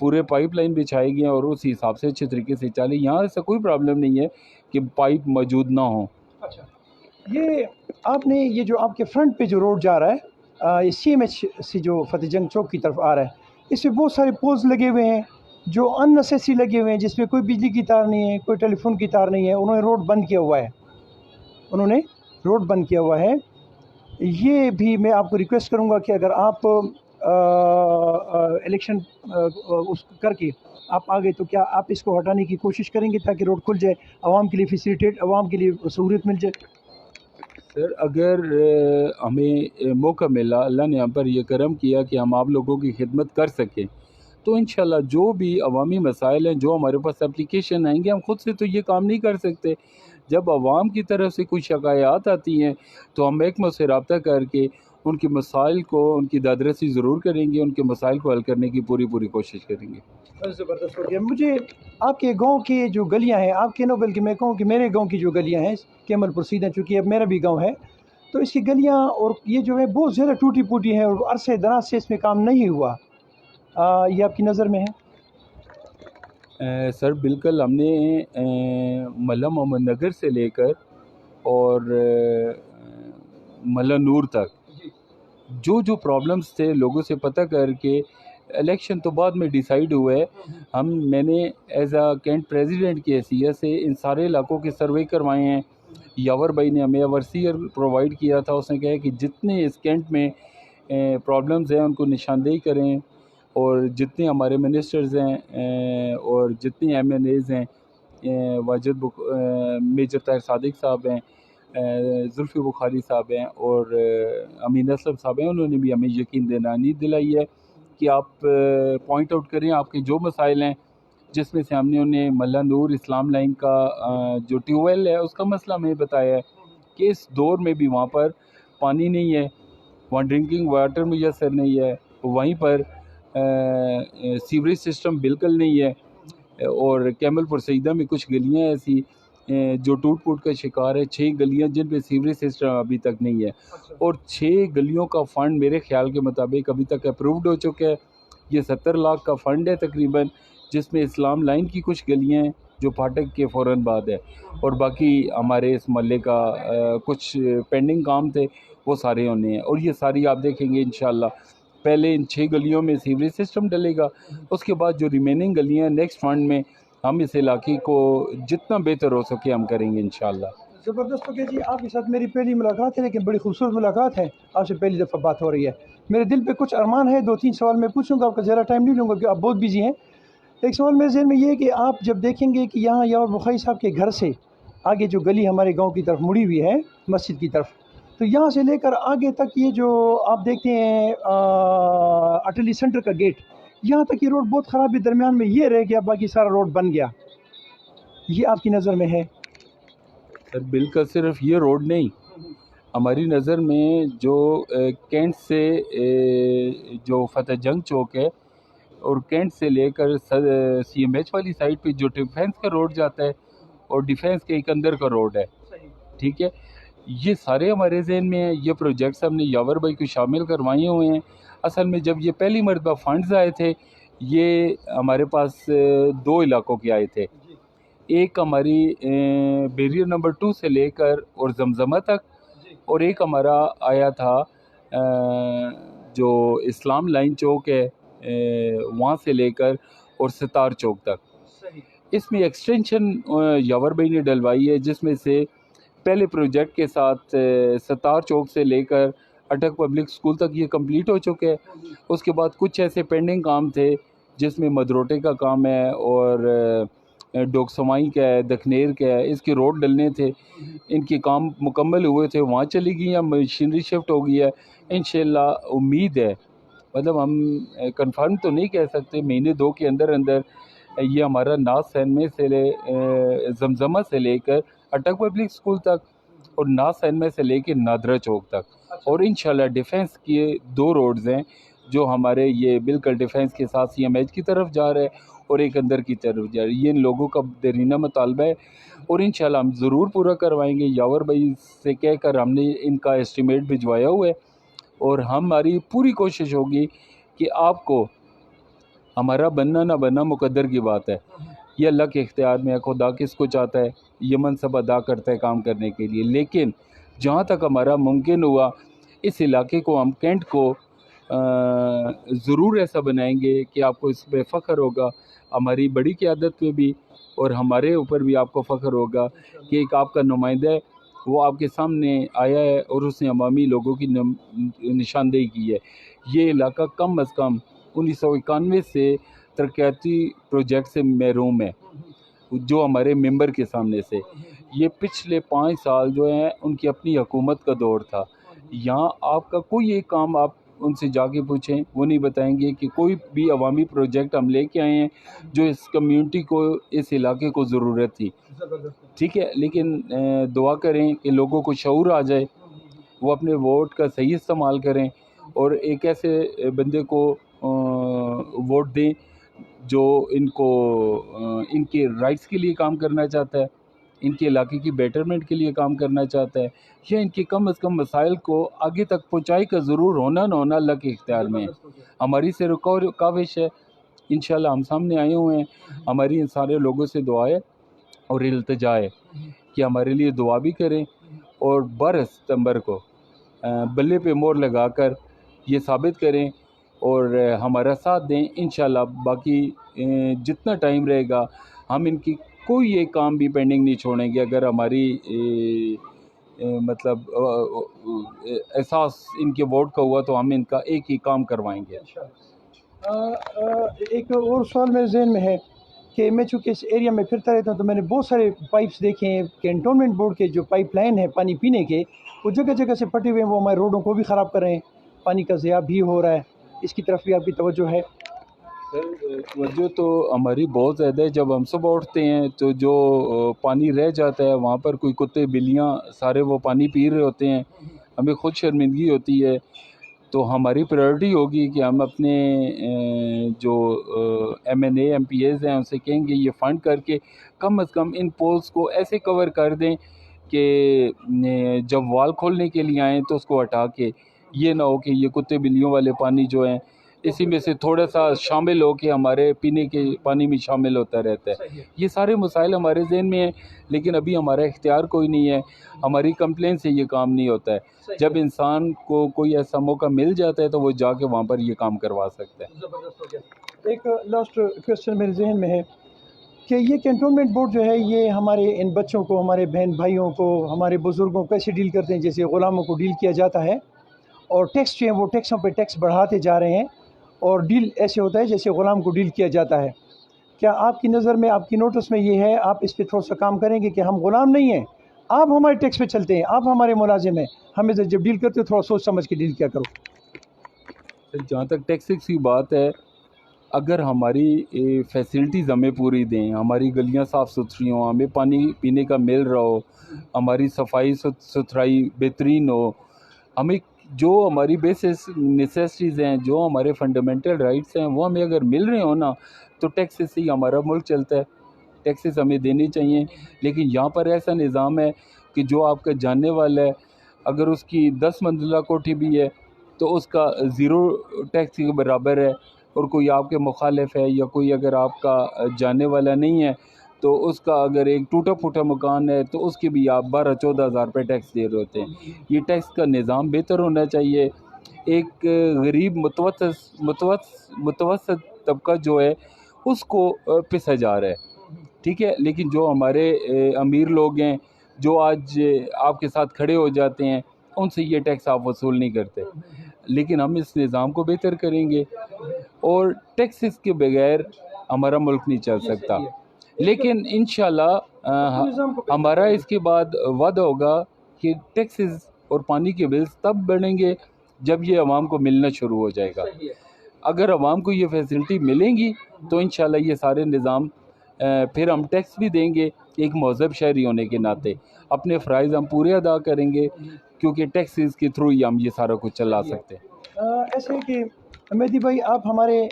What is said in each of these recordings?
پورے pipe line بچھائے گئے ہیں اور اسی حساب سے اچھے طریقے سے چلے. یہاں ایسا کوئی پرابلم نہیں ہے کہ پائپ موجود نہ ہوں. اچھا، یہ آپ نے یہ جو آپ کے فرنٹ پہ جو روڈ جا رہا ہے یہ سی ایم ایچ سے جو فتح جنگ چوک کی طرف آ رہا ہے، اس پہ بہت سارے پولز لگے ہوئے ہیں جو ان نیسیسری لگے ہوئے ہیں، جس میں کوئی بجلی کی تار نہیں ہے، کوئی ٹیلی فون کی تار نہیں ہے. انہوں نے روڈ بند کیا ہوا ہے، انہوں نے روڈ بند کیا ہوا ہے. یہ بھی میں آپ کو ریکویسٹ کروں گا کہ اگر آپ الیکشن اس کر کے آپ آگے تو کیا آپ اس کو ہٹانے کی کوشش کریں گے تاکہ روڈ کھل جائے، عوام کے لیے فیسیلیٹیٹ، عوام کے لیے سہولت مل جائے؟ سر اگر ہمیں موقع ملا، اللہ نے ہم پر یہ کرم کیا کہ ہم آپ لوگوں کی خدمت کر سکیں، تو انشاءاللہ جو بھی عوامی مسائل ہیں، جو ہمارے پاس اپلیکیشن آئیں گے، ہم خود سے تو یہ کام نہیں کر سکتے. جب عوام کی طرف سے کچھ شکایات آتی ہیں تو ہم محکموں سے رابطہ کر کے ان کے مسائل کو، ان کی دادرسی ضرور کریں گے، ان کے مسائل کو حل کرنے کی پوری کوشش کریں گے. زبردست ہو گیا. مجھے آپ کے گاؤں کی جو گلیاں ہیں، آپ کے نو بلکہ میں کہوں کہ میرے گاؤں کی جو گلیاں ہیں کیمل پرسیدہ، چونکہ اب میرا بھی گاؤں ہے، تو اس کی گلیاں اور یہ جو ہے بہت زیادہ ٹوٹی پوٹی ہیں اور عرصے دراز سے اس میں کام نہیں ہوا. یہ آپ کی نظر میں ہے؟ سر بالکل، ہم نے ملا محمد نگر سے لے کر اور ملا نور تک جو پرابلمس تھے لوگوں سے پتہ کر کے، الیکشن تو بعد میں ڈیسائیڈ ہوا ہے. میں نے ایز اے کینٹ پریزیڈنٹ کی حیثیت سے ان سارے علاقوں کے سروے کروائے ہیں. یاور بھائی نے ہمیں اوورسیئر پرووائڈ کیا تھا، اس نے کہا کہ جتنے اس کینٹ میں پرابلمز ہیں ان کو نشاندہی کریں، اور جتنے ہمارے منسٹرز ہیں اور جتنے ایم این ایز ہیں، واجد میجر طاہر صادق صاحب ہیں، زلفی بخاری صاحب ہیں اور امین اسلم صاحب ہیں، انہوں نے بھی ہمیں یقین دہانی دلائی ہے کہ آپ پوائنٹ آؤٹ کریں آپ کے جو مسائل ہیں. جس میں سے ہم نے انہیں ملا نور اسلام لائن کا جو ٹیوب ویل ہے اس کا مسئلہ ہمیں بتایا ہے کہ اس دور میں بھی وہاں پر پانی نہیں ہے، وہاں ڈرنکنگ واٹر میسر نہیں ہے، وہیں پر سیوریج سسٹم بالکل نہیں ہے، اور کیمل پرسیدہ میں کچھ گلیاں ایسی جو ٹوٹ پوٹ کا شکار ہے. 6 گلیاں جن پہ سیوریج سسٹم ابھی تک نہیں ہے، اور 6 گلیوں کا فنڈ میرے خیال کے مطابق ابھی تک اپرووڈ ہو چکا ہے. یہ 70 لاکھ کا فنڈ ہے تقریباً، جس میں اسلام لائن کی کچھ گلیاں ہیں جو پھاٹک کے فوراً بعد ہے، اور باقی ہمارے اس محلے کا کچھ پینڈنگ کام تھے وہ سارے ہونے ہیں. اور یہ ساری آپ دیکھیں گے انشاءاللہ پہلے ان 6 گلیوں میں سیوریج سسٹم ڈلے گا، اس کے بعد جو ریمیننگ گلیاں نیکسٹ فنڈ میں ہم اس علاقے کو جتنا بہتر ہو سکے ہم کریں گے انشاءاللہ. زبردست ہو گیا جی. آپ کے ساتھ میری پہلی ملاقات ہے، لیکن بڑی خوبصورت ملاقات ہے. آپ سے پہلی دفعہ بات ہو رہی ہے. میرے دل پہ کچھ ارمان ہے، 2-3 سوال میں پوچھوں گا، آپ کا زیادہ ٹائم نہیں لوں گا کہ آپ بہت بزی ہیں. ایک سوال میرے ذہن میں یہ ہے کہ آپ جب دیکھیں گے کہ یہاں یاور بخاری صاحب کے گھر سے آگے جو گلی ہمارے گاؤں کی طرف مڑی ہوئی ہے مسجد کی طرف، تو یہاں سے لے کر آگے تک یہ جو آپ دیکھتے ہیں اٹلی سینٹر کا گیٹ، یہاں تک یہ روڈ بہت خراب ہے، درمیان میں یہ رہ گیا، باقی سارا روڈ بن گیا. یہ آپ کی نظر میں ہے؟ سر بالکل، صرف یہ روڈ نہیں، ہماری نظر میں جو کینٹ سے جو فتح جنگ چوک ہے اور کینٹ سے لے کر سی ایم ایچ والی سائڈ پہ جو ڈیفینس کا روڈ جاتا ہے اور ڈیفینس کے ایک اندر کا روڈ ہے، ٹھیک ہے، یہ سارے ہمارے ذہن میں ہیں. یہ پروجیکٹس ہم نے یاور بھائی کو شامل کروائے ہوئے ہیں. اصل میں جب یہ پہلی مرتبہ فنڈز آئے تھے، یہ ہمارے پاس 2 علاقوں کے آئے تھے. ایک ہماری بیریئر نمبر 2 سے لے کر اور زمزمہ تک، اور ایک ہمارا آیا تھا جو اسلام لائن چوک ہے وہاں سے لے کر اور ستار چوک تک. اس میں ایکسٹینشن یاور بھائی نے ڈلوائی ہے، جس میں سے پہلے پروجیکٹ کے ساتھ ستار چوک سے لے کر اٹک پبلک سکول تک یہ کمپلیٹ ہو چکے ہے. اس کے بعد کچھ ایسے پینڈنگ کام تھے جس میں مدروٹے کا کام ہے اور ڈوک سمائی کا ہے، دکھنیر کا ہے، اس کے روڈ ڈلنے تھے، ان کے کام مکمل ہوئے تھے، وہاں چلی گئی ہیں، مشینری شفٹ ہو گئی ہے. انشاءاللہ امید ہے، مطلب ہم کنفرم تو نہیں کہہ سکتے، مہینے 2 کے اندر اندر یہ ہمارا ناز سینمے سے زمزمہ سے لے کر اٹک پبلک سکول تک اور ناز سینمے سے لے کے نادرا چوک تک، اور انشاءاللہ ڈیفینس کے 2 روڈز ہیں جو ہمارے یہ بالکل ڈیفینس کے ساتھ سی ایم ایچ کی طرف جا رہے ہیں اور ایک اندر کی طرف جا رہے ہیں. یہ ان لوگوں کا دیرینہ مطالبہ ہے اور انشاءاللہ ہم ضرور پورا کروائیں گے. یاور بھائی سے کہہ کر ہم نے ان کا اسٹیمیٹ بھجوایا ہوا ہے، اور ہماری پوری کوشش ہوگی کہ آپ کو ہمارا بننا نہ بننا مقدر کی بات ہے، یہ اللہ کے اختیار میں ہے، خدا کس کو چاہتا ہے یہ منصب ادا کرتا ہے کام کرنے کے لیے۔ لیکن جہاں تک ہمارا ممکن ہوا اس علاقے کو، ہم کینٹ کو ضرور ایسا بنائیں گے کہ آپ کو اس پہ فخر ہوگا، ہماری بڑی قیادت پہ بھی اور ہمارے اوپر بھی آپ کو فخر ہوگا کہ ایک آپ کا نمائندہ ہے، وہ آپ کے سامنے آیا ہے اور اس نے عوامی لوگوں کی نشاندہی کی ہے۔ یہ علاقہ کم از کم 1991 سے ترقیاتی پروجیکٹ سے محروم ہے، جو ہمارے ممبر کے سامنے سے۔ یہ پچھلے 5 سال جو ہیں ان کی اپنی حکومت کا دور تھا۔ یہاں آپ کا کوئی ایک کام آپ ان سے جا کے پوچھیں، وہ نہیں بتائیں گے کہ کوئی بھی عوامی پروجیکٹ ہم لے کے آئے ہیں جو اس کمیونٹی کو، اس علاقے کو ضرورت تھی۔ ٹھیک ہے، لیکن دعا کریں کہ لوگوں کو شعور آ جائے، وہ اپنے ووٹ کا صحیح استعمال کریں اور ایک ایسے بندے کو ووٹ دیں جو ان کو ان کے رائٹس کے لیے کام کرنا چاہتا ہے، ان کے علاقے کی بیٹرمنٹ کے لیے کام کرنا چاہتا ہے، یا ان کے کم از کم مسائل کو آگے تک پہنچائی کا ضرور ہونا نہ ہونا اللہ کے اختیار میں ہے۔ ہماری سے کاوش ہے، انشاءاللہ ہم سامنے آئے ہوئے ہیں، ہماری ان سارے لوگوں سے دعا ہے اور التجا ہے کہ ہمارے لیے دعا بھی کریں اور 12 ستمبر کو بلے پہ مور لگا کر یہ ثابت کریں اور ہمارا ساتھ دیں۔ انشاءاللہ باقی جتنا ٹائم رہے گا ہم ان کی کوئی ایک کام بھی پینڈنگ نہیں چھوڑیں گے۔ اگر ہماری مطلب احساس ان کے ووٹ کا ہوا تو ہم ان کا ایک ہی کام کروائیں گے۔ ایک اور سوال میرے ذہن میں ہے کہ میں چونکہ اس ایریا میں پھرتا رہتا ہوں تو میں نے بہت سارے پائپس دیکھے ہیں، کینٹونمنٹ بورڈ کے جو پائپ لائن ہے پانی پینے کے، وہ جگہ جگہ سے پھٹے ہوئے ہیں، وہ ہمارے روڈوں کو بھی خراب کر رہے ہیں، پانی کا ضیاع بھی ہو رہا ہے، اس کی طرف بھی آپ کی توجہ ہے؟ توجہ تو ہماری بہت زیادہ ہے۔ جب ہم صبح اٹھتے ہیں تو جو پانی رہ جاتا ہے وہاں پر کوئی کتے بلیاں سارے وہ پانی پی رہے ہوتے ہیں، ہمیں خود شرمندگی ہوتی ہے۔ تو ہماری پرائورٹی ہوگی کہ ہم اپنے جو M N A M P As ہیں ان سے کہیں گے یہ فنڈ کر کے کم از کم ان پولز کو ایسے کور کر دیں کہ جب وال کھولنے کے لیے آئیں تو اس کو ہٹا کے، یہ نہ ہو کہ یہ کتے بلیوں والے پانی جو ہیں اسی میں سے تھوڑا سا شامل ہو کے ہمارے پینے کے پانی میں شامل ہوتا رہتا ہے۔ یہ سارے مسائل ہمارے ذہن میں ہیں لیکن ابھی ہمارا اختیار کوئی نہیں ہے، ہماری کمپلین سے یہ کام نہیں ہوتا ہے۔ جب انسان کو کوئی ایسا موقع مل جاتا ہے تو وہ جا کے وہاں پر یہ کام کروا سکتا ہے۔ ایک لاسٹ کویسچن میرے ذہن میں ہے کہ یہ کینٹونمنٹ بورڈ جو ہے یہ ہمارے ان بچوں کو، ہمارے بہن بھائیوں کو، ہمارے بزرگوں کو کیسے ڈیل کرتے ہیں؟ جیسے غلاموں کو ڈیل کیا جاتا ہے، اور ٹیکس جو ہیں وہ ٹیکسوں پہ ٹیکس بڑھاتے جا رہے ہیں، اور ڈیل ایسے ہوتا ہے جیسے غلام کو ڈیل کیا جاتا ہے۔ کیا آپ کی نظر میں، آپ کی نوٹس میں یہ ہے، آپ اس پہ تھوڑا سا کام کریں گے کہ ہم غلام نہیں ہیں، آپ ہمارے ٹیکس پہ چلتے ہیں، آپ ہمارے ملازم ہیں، ہمیں جب ڈیل کرتے ہو تھوڑا سوچ سمجھ کے ڈیل کیا کرو؟ جہاں تک ٹیکسز کی بات ہے، اگر ہماری فیسلٹیز ہمیں پوری دیں، ہماری گلیاں صاف ستھری ہوں، ہمیں پانی پینے کا مل رہا ہو، ہماری صفائی ستھرائی بہترین ہو، ہمیں جو ہماری بیسس نیسیسٹیز ہیں، جو ہمارے فنڈامنٹل رائٹس ہیں وہ ہمیں اگر مل رہے ہوں نا، تو ٹیکسز سے ہی ہمارا ملک چلتا ہے، ٹیکسز ہمیں دینے چاہیے۔ لیکن یہاں پر ایسا نظام ہے کہ جو آپ کا جاننے والا ہے اگر اس کی 10 منزلہ کوٹھی بھی ہے تو اس کا 0 ٹیکس کے برابر ہے، اور کوئی آپ کے مخالف ہے یا کوئی اگر آپ کا جاننے والا نہیں ہے تو اس کا اگر ایک ٹوٹا پھوٹا مکان ہے تو اس کے بھی آپ 12-14 ہزار روپے ٹیکس دے رہے ہوتے ہیں۔ یہ ٹیکس کا نظام بہتر ہونا چاہیے۔ ایک غریب متوسط طبقہ جو ہے اس کو پسا جا رہا ہے، ٹھیک ہے، لیکن جو ہمارے امیر لوگ ہیں جو آج آپ کے ساتھ کھڑے ہو جاتے ہیں ان سے یہ ٹیکس آپ وصول نہیں کرتے۔ لیکن ہم اس نظام کو بہتر کریں گے اور ٹیکسز کے بغیر ہمارا ملک نہیں چل سکتا۔ لیکن انشاءاللہ ہمارا اس کے بعد وعدہ ہوگا کہ ٹیکسز اور پانی کے بلز تب بڑھیں گے جب یہ عوام کو ملنا شروع ہو جائے گا۔ اگر عوام کو یہ فیسلٹی ملیں گی تو انشاءاللہ یہ سارے نظام پھر ہم ٹیکس بھی دیں گے، ایک مہذب شہری ہونے کے ناطے اپنے فرائض ہم پورے ادا کریں گے، کیونکہ ٹیکسز کے تھرو ہی ہم یہ سارا کچھ چلا سکتے ہیں۔ ایسے ہے کہ مہدی بھائی، آپ ہمارے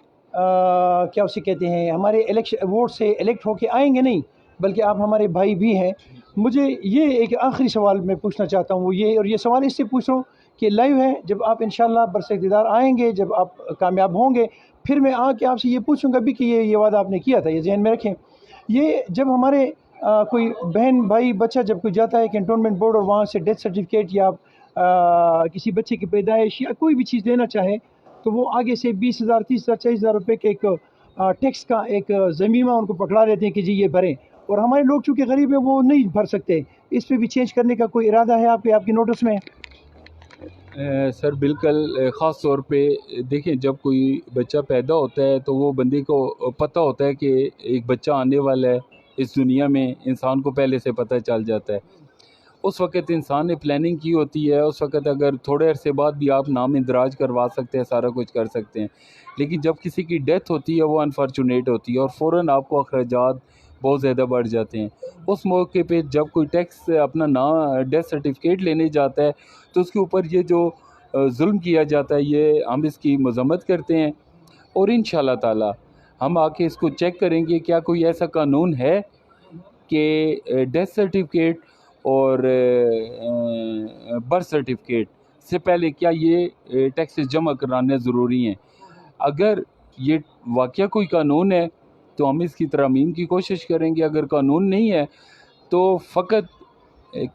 کیا اسے کہتے ہیں، ہمارے الیکشن ووٹ سے الیکٹ ہو کے آئیں گے نہیں، بلکہ آپ ہمارے بھائی بھی ہیں۔ مجھے یہ ایک آخری سوال میں پوچھنا چاہتا ہوں، وہ یہ، اور یہ سوال اس سے پوچھ رہا ہوں کہ لائیو ہے، جب آپ انشاءاللہ برسر اقتدار آئیں گے، جب آپ کامیاب ہوں گے پھر میں آ کے آپ سے یہ پوچھوں گا بھی کہ یہ وعدہ آپ نے کیا تھا، یہ ذہن میں رکھیں۔ یہ جب ہمارے کوئی بہن بھائی بچہ جب کوئی جاتا ہے کنٹونمنٹ بورڈ اور وہاں سے ڈیتھ سرٹیفکیٹ یا کسی بچے کی پیدائش یا کوئی بھی چیز لینا چاہے تو وہ آگے سے 20,000 30,000 40,000 روپے کے ایک ٹیکس کا ایک ضمیمہ ان کو پکڑا لیتے ہیں کہ جی یہ بھریں، اور ہمارے لوگ چونکہ غریب ہیں وہ نہیں بھر سکتے۔ اس پہ بھی چینج کرنے کا کوئی ارادہ ہے آپ کے نوٹس میں؟ سر بالکل، خاص طور پہ دیکھیں جب کوئی بچہ پیدا ہوتا ہے تو وہ بندے کو پتہ ہوتا ہے کہ ایک بچہ آنے والا ہے اس دنیا میں، انسان کو پہلے سے پتہ چل جاتا ہے۔ اس وقت انسان نے پلاننگ کی ہوتی ہے، اس وقت اگر تھوڑے عرصے بعد بھی آپ نام اندراج کروا سکتے ہیں، سارا کچھ کر سکتے ہیں، لیکن جب کسی کی ڈیتھ ہوتی ہے وہ انفارچونیٹ ہوتی ہے اور فوراً آپ کو اخراجات بہت زیادہ بڑھ جاتے ہیں۔ اس موقع پہ جب کوئی ٹیکس اپنا نام ڈیتھ سرٹیفکیٹ لینے جاتا ہے تو اس کے اوپر یہ جو ظلم کیا جاتا ہے یہ ہم اس کی مذمت کرتے ہیں، اور انشاءاللہ تعالی ہم آ کے اس کو چیک کریں گے کیا کوئی ایسا قانون ہے کہ ڈیتھ سرٹیفکیٹ اور برتھ سرٹیفکیٹ سے پہلے کیا یہ ٹیکسز جمع کرانے ضروری ہیں۔ اگر یہ واقعہ کوئی قانون ہے تو ہم اس کی ترمیم کی کوشش کریں گے، اگر قانون نہیں ہے تو فقط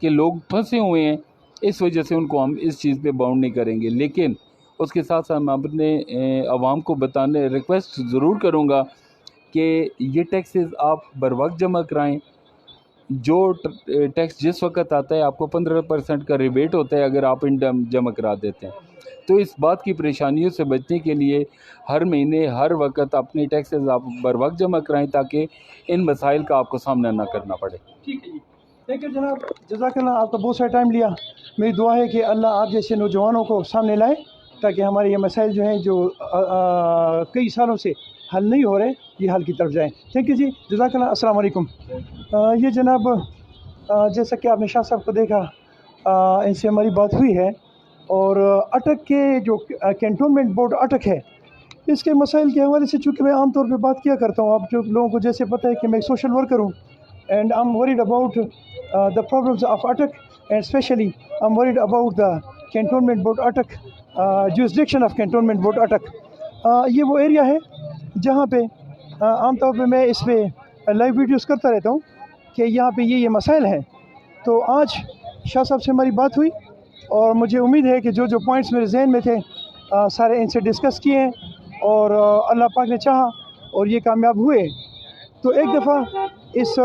کہ لوگ پھنسے ہوئے ہیں اس وجہ سے ان کو ہم اس چیز پہ باؤنڈ نہیں کریں گے، لیکن اس کے ساتھ ساتھ میں اپنے عوام کو بتانے ریکویسٹ ضرور کروں گا کہ یہ ٹیکسز آپ بر وقت جمع کرائیں۔ جو ٹیکس جس وقت آتا ہے آپ کو 15% کا ریبیٹ ہوتا ہے اگر آپ ان جمع کرا دیتے ہیں، تو اس بات کی پریشانیوں سے بچنے کے لیے ہر مہینے ہر وقت اپنے ٹیکسز آپ بر وقت جمع کرائیں تاکہ ان مسائل کا آپ کو سامنا نہ کرنا پڑے۔ ٹھیک ہے جی، تھینک یو جناب، جزاک اللہ، آپ کا بہت سارا ٹائم لیا۔ میری دعا ہے کہ اللہ آپ جیسے نوجوانوں کو سامنے لائے تاکہ ہمارے یہ مسائل جو ہیں جو کئی سالوں سے حل نہیں ہو رہے یہ حل کی طرف جائیں۔ تھینک یو جی، جزاک اللہ، السلام علیکم۔ یہ جناب جیسا کہ آپ نے شاہ صاحب کو دیکھا، ان سے ہماری بات ہوئی ہے، اور اٹک کے جو کینٹونمنٹ بورڈ اٹک ہے اس کے مسائل کے حوالے سے چونکہ میں عام طور پہ بات کیا کرتا ہوں، آپ جو لوگوں کو جیسے پتہ ہے کہ میں ایک سوشل ورکر ہوں، and I'm worried about the problems of Atak, and especially I'm worried about the Cantonment Board Atak, jurisdiction of Cantonment Board Atak. یہ وہ ایریا ہے جہاں پہ عام طور پہ میں اس پہ لائیو ویڈیوز کرتا رہتا ہوں کہ یہاں پہ یہ مسائل ہیں۔ تو آج شاہ صاحب سے ہماری بات ہوئی اور مجھے امید ہے کہ جو پوائنٹس میرے ذہن میں تھے سارے ان سے ڈسکس کیے ہیں، اور اللہ پاک نے چاہا اور یہ کامیاب ہوئے تو ایک دفعہ اس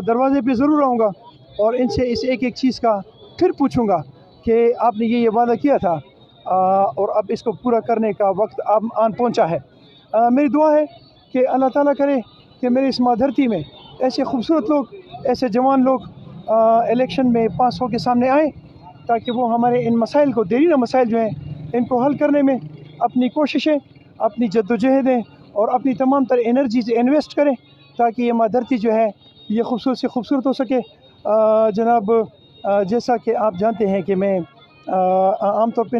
دروازے پہ ضرور آؤں گا اور ان سے اس ایک چیز کا پھر پوچھوں گا کہ آپ نے یہ وعدہ کیا تھا اور اب اس کو پورا کرنے کا وقت اب آن پہنچا ہے۔ میری دعا ہے کہ اللہ تعالیٰ کرے کہ میری اس مادھرتی میں ایسے خوبصورت لوگ، ایسے جوان لوگ الیکشن میں پاس ہو کے سامنے آئیں تاکہ وہ ہمارے ان مسائل کو، دیرینہ مسائل جو ہیں ان کو حل کرنے میں اپنی کوششیں، اپنی جد و جہدیں اور اپنی تمام تر انرجیز انویسٹ کریں تاکہ یہ مادھرتی جو ہے یہ خوبصورت سے خوبصورت ہو سکے۔ جناب جیسا کہ آپ جانتے ہیں کہ میں عام طور پہ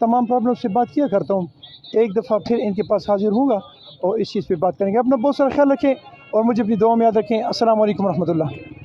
تمام پرابلم سے بات کیا کرتا ہوں، ایک دفعہ پھر ان کے پاس حاضر ہوں گا اور اس چیز پہ بات کریں گے۔ اپنا بہت سارا خیال رکھیں اور مجھے اپنی دعا میں یاد رکھیں۔ السلام علیکم ورحمۃ اللہ۔